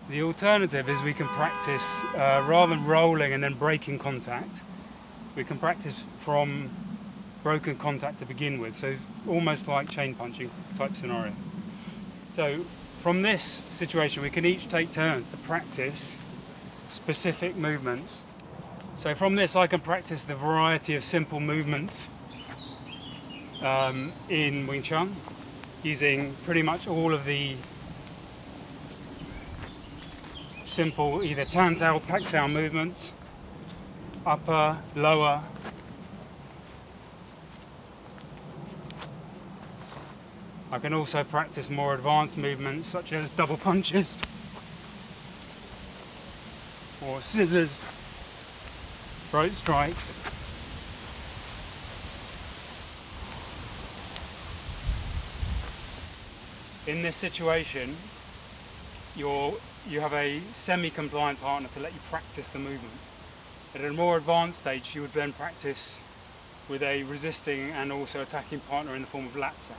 The alternative is we can practice, rather than rolling and then breaking contact, we can practice from broken contact to begin with, so almost like chain punching type scenario. So from this situation we can each take turns to practice specific movements. So from this I can practice the variety of simple movements in Wing Chun, using pretty much all of the simple either tan sao, pak sao movements, upper, lower. I can also practice more advanced movements such as double punches or scissors, throat strikes. In this situation, you have a semi-compliant partner to let you practice the movement. At a more advanced stage, you would then practice with a resisting and also attacking partner in the form of latsa.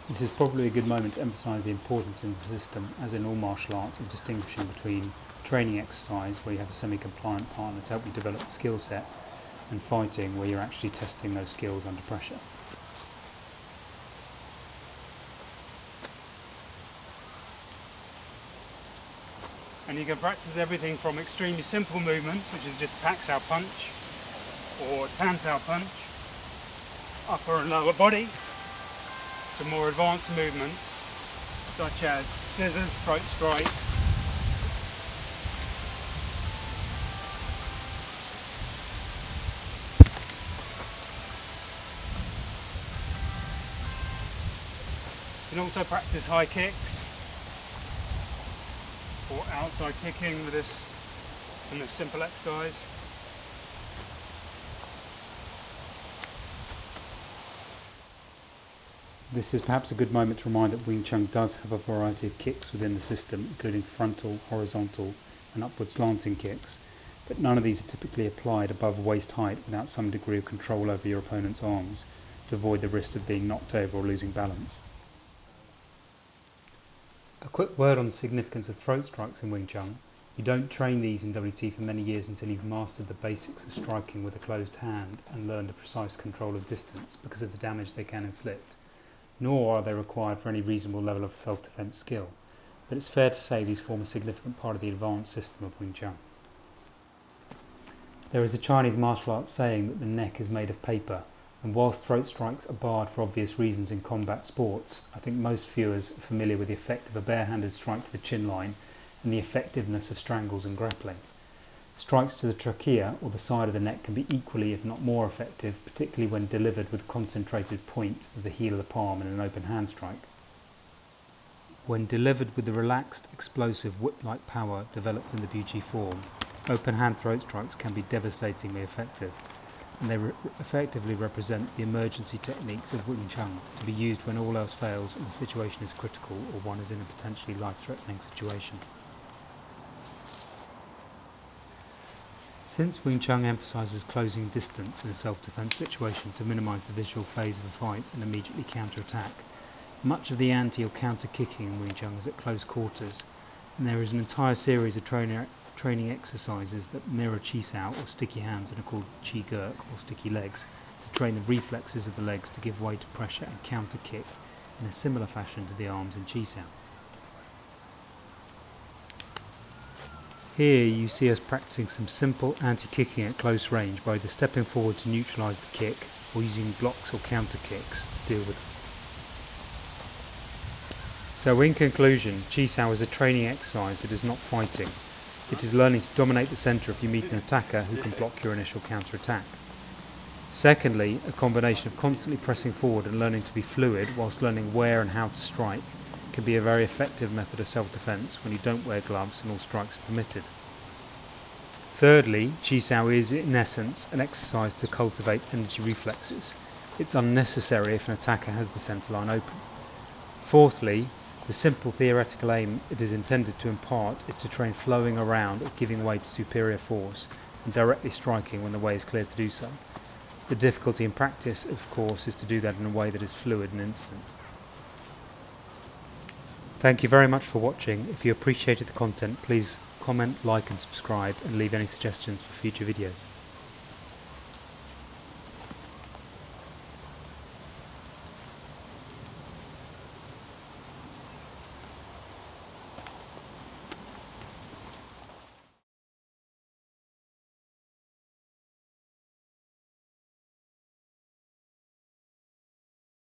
This is probably a good moment to emphasise the importance in the system, as in all martial arts, of distinguishing between training exercise, where you have a semi-compliant partner to help you develop the skill set, and fighting, where you're actually testing those skills under pressure. And you can practice everything from extremely simple movements, which is just pak sao punch or tan sao punch, upper and lower body, to more advanced movements such as scissors, throat strikes, you can also practice high kicks or outside kicking with this simple exercise. This is perhaps a good moment to remind that Wing Chun does have a variety of kicks within the system, including frontal, horizontal and upward slanting kicks, but none of these are typically applied above waist height without some degree of control over your opponent's arms, to avoid the risk of being knocked over or losing balance. A quick word on the significance of throat strikes in Wing Chun. You don't train these in WT for many years until you've mastered the basics of striking with a closed hand and learned a precise control of distance because of the damage they can inflict. Nor are they required for any reasonable level of self-defense skill, but it's fair to say these form a significant part of the advanced system of Wing Chun. There is a Chinese martial arts saying that the neck is made of paper, and whilst throat strikes are barred for obvious reasons in combat sports, I think most viewers are familiar with the effect of a barehanded strike to the chin line and the effectiveness of strangles and grappling. Strikes to the trachea or the side of the neck can be equally, if not more effective, particularly when delivered with a concentrated point of the heel of the palm in an open hand strike. When delivered with the relaxed, explosive whip-like power developed in the Buchi form, open hand throat strikes can be devastatingly effective, and they effectively represent the emergency techniques of Wing Chun, to be used when all else fails and the situation is critical or one is in a potentially life-threatening situation. Since Wing Chun emphasises closing distance in a self-defence situation to minimise the visual phase of a fight and immediately counter-attack, much of the anti or counter-kicking in Wing Chun is at close quarters, and there is an entire series of training exercises that mirror Chi Sao or sticky hands and are called Chi Gurk or sticky legs, to train the reflexes of the legs to give way to pressure and counter-kick in a similar fashion to the arms in Chi Sao. Here you see us practicing some simple anti-kicking at close range by either stepping forward to neutralise the kick or using blocks or counter kicks to deal with it. So in conclusion, Chi Sao is a training exercise. It is not fighting. It is learning to dominate the centre if you meet an attacker who can block your initial counter-attack. Secondly, a combination of constantly pressing forward and learning to be fluid whilst learning where and how to strike can be a very effective method of self-defence when you don't wear gloves and all strikes are permitted. Thirdly, Chi Sao is in essence an exercise to cultivate energy reflexes. It's unnecessary if an attacker has the centre line open. Fourthly, the simple theoretical aim it is intended to impart is to train flowing around or giving way to superior force and directly striking when the way is clear to do so. The difficulty in practice, of course, is to do that in a way that is fluid and instant. Thank you very much for watching. If you appreciated the content, please comment, like and subscribe, and leave any suggestions for future videos.